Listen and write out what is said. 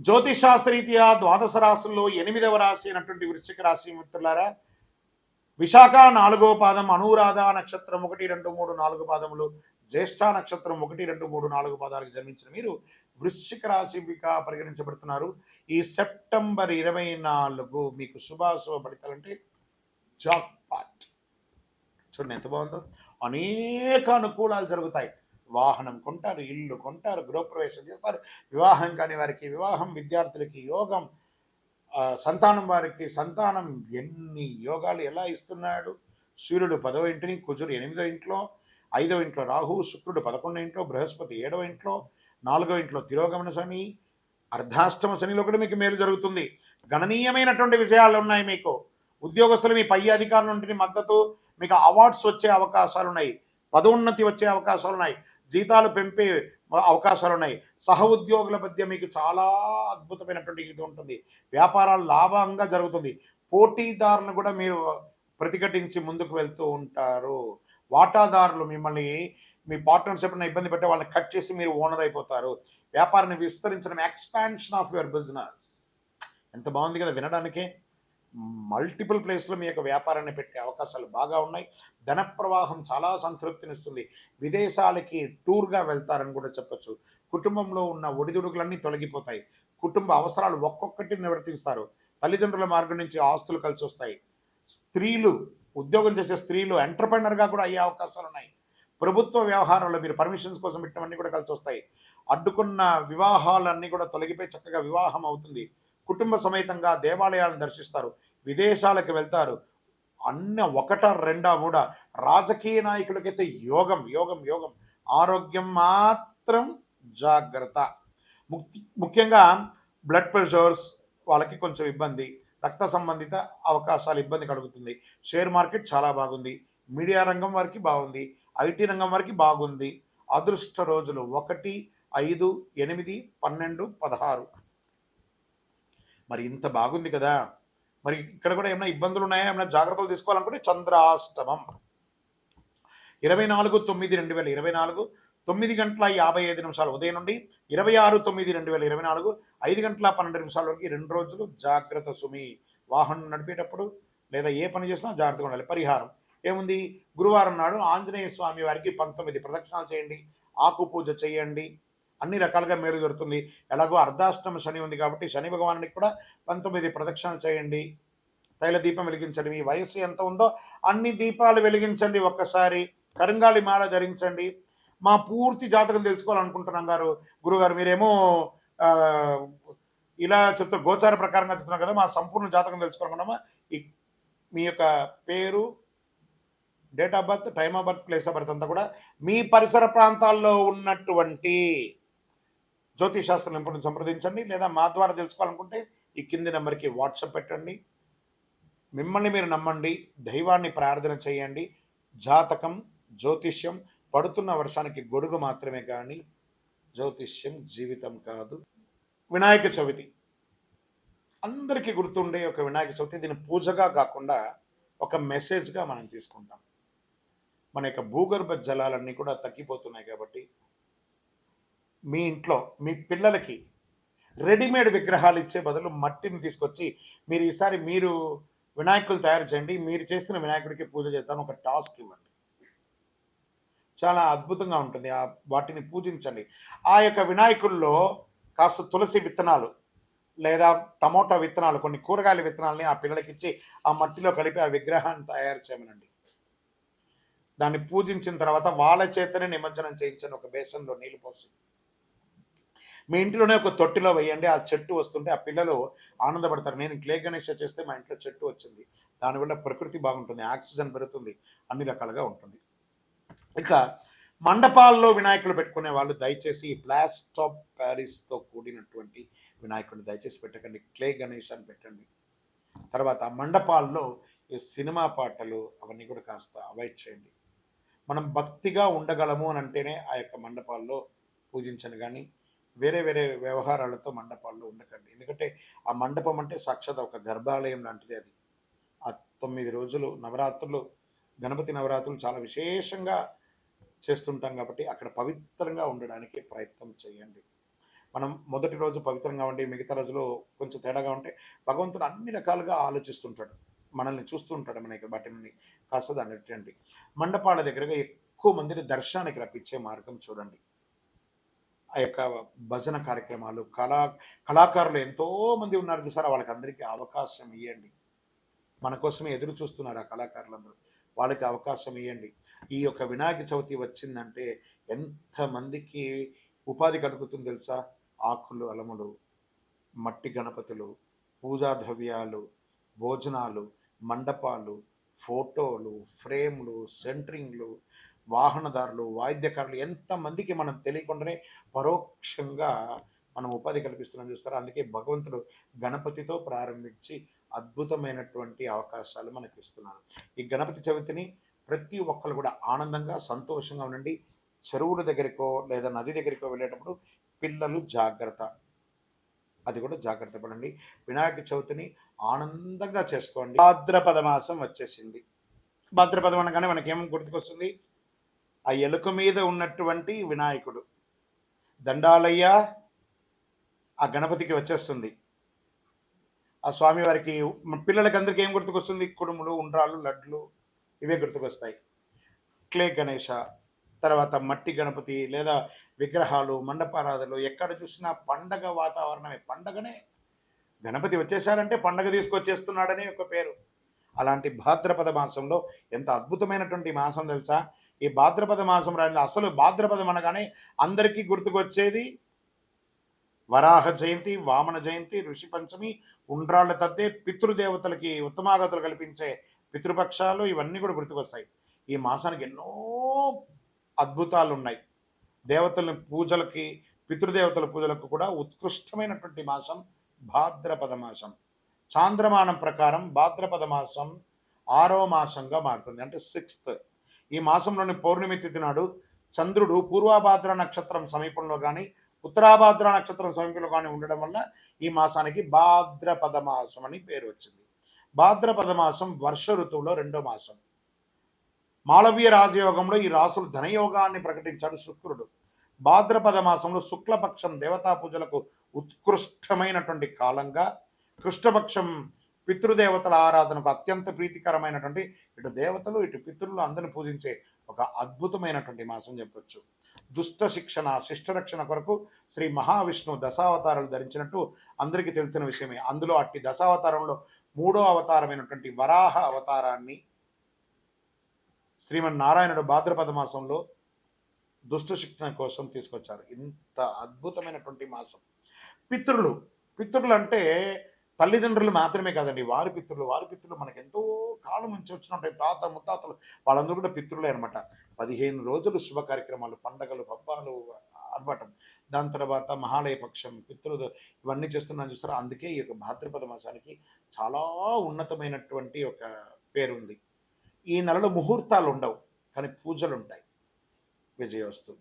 జ్యోతిషాస్త్రరీత్యా ద్వాదశ రాశుల్లో 8వ రాశి అయినటువంటి వృశ్చిక రాశి మిత్రులారా, విశాఖ 4వ పాదం, అనురాధ నక్షత్రం 1, 2, 3, 4 పాదములు, జ్యేష్ఠ నక్షత్రం 1, 2, 3, 4 పాదాలకు జన్మించిన మీరు వృశ్చిక రాశిగా పరిగణించబడుతున్నారు. ఈ సెప్టెంబర్ 24 మీకు శుభాశుభ ఫలితాలంటే జాక్ పాట్. చూడండి ఎంత బాగుందో. అనేక అనుకూలాలు జరుగుతాయి. వాహనం కొంటారు, ఇల్లు కొంటారు, గృహప్రవేశం చేస్తారు, వివాహం కాని వారికి వివాహం, విద్యార్థులకి యోగం, సంతానం వారికి సంతానం. ఎన్ని యోగాలు ఎలా ఇస్తున్నాడు. సూర్యుడు 10వ ఇంటిని, కుజుడు 8వ ఇంట్లో, 5వ ఇంట్లో రాహు, శుక్రుడు 11వ ఇంట్లో, బృహస్పతి 7వ ఇంట్లో, 4వ ఇంట్లో తిరోగమన శని, అర్ధాష్టమ శనిలో కూడా మీకు మేలు జరుగుతుంది. గణనీయమైనటువంటి విజయాలు ఉన్నాయి మీకు. ఉద్యోగస్తులు మీ పై అధికారుల నుండి మద్దతు, మీకు అవార్డ్స్ వచ్చే అవకాశాలు ఉన్నాయి, పదోన్నతి వచ్చే అవకాశాలు ఉన్నాయి, జీతాలు పెంపే అవకాశాలు ఉన్నాయి. సహ ఉద్యోగుల మధ్య మీకు చాలా అద్భుతమైనటువంటి ఇది ఉంటుంది. వ్యాపారాలు లాభంగా జరుగుతుంది. పోటీదారులను కూడా మీరు ప్రతిఘటించి ముందుకు వెళ్తూ ఉంటారు. వాటాదారులు మిమ్మల్ని, మీ పార్ట్నర్షిప్ ఇబ్బంది పెట్టే వాళ్ళని కట్ చేసి మీరు ఓనర్ అయిపోతారు. వ్యాపారాన్ని విస్తరించడం, ఎక్స్పాన్షన్ ఆఫ్ యువర్ బిజినెస్. ఎంత బాగుంది కదా వినడానికే. మల్టిపుల్ ప్లేస్లో మీ యొక్క వ్యాపారాన్ని పెట్టే అవకాశాలు బాగా ఉన్నాయి. ధన ప్రవాహం చాలా సంతృప్తినిస్తుంది. విదేశాలకి టూర్గా వెళ్తారని కూడా చెప్పచ్చు. కుటుంబంలో ఉన్న ఒడిదుడుకులన్నీ తొలగిపోతాయి. కుటుంబ అవసరాలు ఒక్కొక్కటి నివర్తిస్తారు. తల్లిదండ్రుల మార్గం నుంచి ఆస్తులు కలిసి వస్తాయి. స్త్రీలు, ఉద్యోగం చేసే స్త్రీలు ఎంటర్ప్రెనర్గా కూడా అయ్యే అవకాశాలు ఉన్నాయి. ప్రభుత్వ వ్యవహారాల్లో మీరు పర్మిషన్స్ కోసం పెట్టినవన్నీ కూడా కలిసి వస్తాయి. అడ్డుకున్న వివాహాలన్నీ కూడా తొలగిపోయి చక్కగా వివాహం అవుతుంది. కుటుంబ సమేతంగా దేవాలయాలను దర్శిస్తారు, విదేశాలకు వెళ్తారు. అన్న 1, 2, 3 రాజకీయ నాయకులకైతే యోగం యోగం యోగం. ఆరోగ్యం మాత్రం జాగ్రత్త. ముఖ్యంగా బ్లడ్ ప్రెషర్స్ వాళ్ళకి కొంచెం ఇబ్బంది, రక్త సంబంధిత అవకాశాలు ఇబ్బంది కలుగుతుంది. షేర్ మార్కెట్ చాలా బాగుంది. మీడియా రంగం వారికి బాగుంది. ఐటీ రంగం వారికి బాగుంది. అదృష్ట రోజులు 1, 5, 8, 12, 16. మరి ఇంత బాగుంది కదా. మరి ఇక్కడ కూడా ఏమైనా ఇబ్బందులు ఉన్నాయా, ఏమైనా జాగ్రత్తలు తీసుకోవాలనుకుంటే చంద్రాష్టమం 24/9/2024 9:55 ఉదయం నుండి 26/9/2024 5:12 వరకు 2 రోజులు జాగ్రత్త సుమి. వాహనం నడిపేటప్పుడు లేదా ఏ పని చేసినా జాగ్రత్తగా ఉండాలి. పరిహారం ఏముంది, గురువారం నాడు ఆంజనేయ స్వామి వారికి 19 ప్రదక్షిణాలు చేయండి, ఆకు పూజ చేయండి. అన్ని రకాలుగా మేలు జరుగుతుంది. ఎలాగో అర్ధాష్టమ శని ఉంది కాబట్టి శని భగవానునికి కూడా 19 ప్రదక్షిణాలు చేయండి. తైల దీపం వెలిగించండి. మీ వయస్సు ఎంత ఉందో అన్ని దీపాలు వెలిగించండి. ఒక్కసారి కరుంగాలి మాల ధరించండి. మా పూర్తి జాతకం తెలుసుకోవాలనుకుంటున్నాం గురుగారు, మీరేమో ఇలా చెప్తా గోచార ప్రకారంగా చెప్తున్నాం కదా, మా సంపూర్ణ జాతకం తెలుసుకోవాలనుకున్నామా? మీ యొక్క పేరు, date of birth, time of birth, place of birth అంతా కూడా మీ పరిసర ప్రాంతాల్లో ఉన్నటువంటి జ్యోతిషాస్త్ర నిపుణులను సంప్రదించండి. లేదా మా ద్వారా తెలుసుకోవాలనుకుంటే ఈ కింది నెంబర్కి వాట్సాప్ పెట్టండి. మిమ్మల్ని మీరు నమ్మండి, దైవాన్ని ప్రార్థన చేయండి. జాతకం, జ్యోతిష్యం పడుతున్న వర్షానికి గొడుగు మాత్రమే కానీ జ్యోతిష్యం జీవితం కాదు. వినాయక చవితి అందరికీ గుర్తుండే ఒక వినాయక చవితి. దీన్ని పూజగా కాకుండా ఒక మెసేజ్గా మనం తీసుకుంటాం. మన యొక్క భూగర్భ జలాలన్నీ కూడా తగ్గిపోతున్నాయి కాబట్టి మీ ఇంట్లో మీ పిల్లలకి రెడీమేడ్ విగ్రహాలు ఇచ్చే బదులు మట్టిని తీసుకొచ్చి మీరు వినాయకులు తయారు చేయండి. మీరు చేస్తున్న వినాయకుడికి పూజ చేద్దాం ఒక టాస్క్ ఇవ్వండి. చాలా అద్భుతంగా ఉంటుంది. వాటిని పూజించండి. ఆ యొక్క వినాయకుల్లో కాస్త తులసి విత్తనాలు లేదా టమోటా విత్తనాలు, కొన్ని కూరగాయల విత్తనాలని ఆ పిల్లలకి ఇచ్చి ఆ మట్టిలో కలిపి ఆ విగ్రహాన్ని తయారు చేయమనండి. దాన్ని పూజించిన తర్వాత వాళ్ళ చేతనే నిమజ్జనం చేయించండి. ఒక బేసన్లో నీళ్ళు పోసి మీ ఇంట్లోనే ఒక తొట్టిలో వేయండి. ఆ చెట్టు వస్తుంటే ఆ పిల్లలు ఆనందపడతారు. నేను క్లే గణేష చేస్తే మా ఇంట్లో చెట్టు వచ్చింది. దానివల్ల ప్రకృతి బాగుంటుంది, ఆక్సిజన్ పెరుగుతుంది, అన్ని రకాలుగా ఉంటుంది. ఇక మండపాల్లో వినాయకులు పెట్టుకునే వాళ్ళు దయచేసి ప్లాస్టర్ ఆఫ్ ప్యారిస్తో కూడినటువంటి వినాయకుడిని దయచేసి పెట్టకండి. క్లే గణేష్ అని పెట్టండి. తర్వాత మండపాల్లో ఈ సినిమా పాటలు అవన్నీ కూడా కాస్త అవాయిడ్ చేయండి. మనం భక్తిగా ఉండగలము అని అంటేనే ఆ యొక్క మండపాల్లో పూజించను, కానీ వేరే వేరే వ్యవహారాలతో మండపాల్లో ఉండకండి. ఎందుకంటే ఆ మండపం అంటే సాక్షాత్ ఒక గర్భాలయం లాంటిది. అది ఆ 9 రోజులు నవరాత్రులు, గణపతి నవరాత్రులు చాలా విశేషంగా చేస్తుంటాం కాబట్టి అక్కడ పవిత్రంగా ఉండడానికి ప్రయత్నం చేయండి. మనం మొదటి రోజు పవిత్రంగా ఉండి మిగతా రోజులు కొంచెం తేడాగా ఉంటే భగవంతుడు అన్ని రకాలుగా ఆలోచిస్తుంటాడు, మనల్ని చూస్తుంటాడు, మనకి వాటిని కాస్త దాన్ని మండపాల దగ్గరగా ఎక్కువ మందిని దర్శనానికి రప్పించే మార్గం చూడండి. ఆ యొక్క భజన కార్యక్రమాలు, కళాకారులు ఎంతో మంది ఉన్నారు చూసారా, వాళ్ళకి అందరికీ అవకాశం ఇవ్వండి. మన కోసమే ఎదురు చూస్తున్నారు ఆ కళాకారులందరూ, వాళ్ళకి అవకాశం ఇవ్వండి. ఈ యొక్క వినాయక చవితి వచ్చిందంటే ఎంతమందికి ఉపాధి కలుగుతుంది తెలుసా? ఆకులు అలములు, మట్టి గణపతులు, పూజా ద్రవ్యాలు, భోజనాలు, మండపాలు, ఫోటోలు, ఫ్రేమ్లు, సెంటరింగ్లు, వాహనదారులు, వాయిద్యకారులు, ఎంతమందికి మనం తెలియకుండానే పరోక్షంగా మనం ఉపాధి కల్పిస్తున్నాం చూస్తారా. అందుకే భగవంతుడు గణపతితో ప్రారంభించి అద్భుతమైనటువంటి అవకాశాలు మనకి ఇస్తున్నారు. ఈ గణపతి చవితిని ప్రతి ఒక్కరు కూడా ఆనందంగా సంతోషంగా ఉండండి. చెరువుల దగ్గరికో లేదా నది దగ్గరికో వెళ్ళేటప్పుడు పిల్లలు జాగ్రత్త, అది కూడా జాగ్రత్త పడండి. వినాయక చవితిని ఆనందంగా చేసుకోండి. భాద్రపద మాసం వచ్చేసింది. భాద్రపదం అనగానే మనకేం గుర్తుకొస్తుంది? ఆ ఎలుక మీద ఉన్నటువంటి వినాయకుడు, దండాలయ్య ఆ గణపతికి వచ్చేస్తుంది. ఆ స్వామివారికి పిల్లలకి అందరికీ ఏం గుర్తుకొస్తుంది? కుడుములు, ఉండ్రాళ్ళు, లడ్లు, ఇవే గుర్తుకొస్తాయి. క్లే గణేష, తర్వాత మట్టి గణపతి లేదా విగ్రహాలు, మండపారాధనలు, ఎక్కడ చూసినా పండగ వాతావరణమే. పండగనే, గణపతి వచ్చేసారంటే పండగ తీసుకొచ్చేస్తున్నాడని ఒక పేరు. అలాంటి భాద్రపద మాసంలో ఎంత అద్భుతమైనటువంటి మాసం తెలుసా? ఈ భాద్రపద మాసం రాని అసలు భాద్రపదం అనగానే అందరికీ గుర్తుకొచ్చేది వరాహ జయంతి, వామన జయంతి, ఋషి పంచమి, ఉండ్రాళ్ళ తద్దే, పితృదేవతలకి ఉత్తమాగతులు కల్పించే పితృపక్షాలు, ఇవన్నీ కూడా గుర్తుకొస్తాయి. ఈ మాసానికి ఎన్నో అద్భుతాలు ఉన్నాయి. దేవతల పూజలకి, పితృదేవతల పూజలకు కూడా ఉత్కృష్టమైనటువంటి మాసం భాద్రపద మాసం. చాంద్రమానం ప్రకారం భాద్రపద మాసం 6వ మాసంగా మారుతుంది, అంటే 6th. ఈ మాసంలోని పౌర్ణమి తిథి నాడు చంద్రుడు పూర్వభాద్ర నక్షత్రం సమీపంలో కానీ ఉత్తరాభాద్ర నక్షత్రం సమీపంలో కానీ ఉండడం వల్ల ఈ మాసానికి భాద్రపద మాసం అని పేరు వచ్చింది. భాద్రపద మాసం వర్ష ఋతువులో 2వ మాసం. మాళవీయ రాజయోగంలో ఈ రాసులు ధనయోగాన్ని ప్రకటించాడు శుక్రుడు. భాద్రపద మాసంలో శుక్లపక్షం దేవతా పూజలకు ఉత్కృష్టమైనటువంటి కాలంగా, కృష్ణపక్షం పితృదేవతల ఆరాధనకు అత్యంత ప్రీతికరమైనటువంటి, ఇటు దేవతలు ఇటు పితృలు అందరిని పూజించే ఒక అద్భుతమైనటువంటి మాసం చెప్పొచ్చు. దుష్ట శిక్షణ, శిష్టరక్షణ కొరకు శ్రీ మహావిష్ణువు దశావతారాలు ధరించినట్టు అందరికీ తెలిసిన విషయమే. అందులో అట్టి దశావతారంలో 3వ అవతారమైనటువంటి వరాహ అవతారాన్ని శ్రీమన్నారాయణుడు భాద్రపద మాసంలో దుష్ట శిక్షణ కోసం తీసుకొచ్చారు. ఇంత అద్భుతమైనటువంటి మాసం. పితృలు అంటే తల్లిదండ్రులు మాత్రమే కాదండి, వారి పితృలు మనకు ఎంతో కాలం నుంచి వచ్చినట్టు తాత ముత్తాతలు, వాళ్ళందరూ కూడా పితృలే అనమాట. 15 రోజులు శుభ కార్యక్రమాలు, పండగలు, పబ్బాలు ఆర్భాటం. దాని తర్వాత మహాలయ పక్షం, ఇవన్నీ చేస్తున్నాను చూస్తారా. అందుకే ఈ యొక్క భాద్రపద మాసానికి చాలా ఉన్నతమైనటువంటి ఒక పేరుంది. ఈ నెలలో ముహూర్తాలు ఉండవు, కానీ పూజలు ఉంటాయి. విజయోస్తు.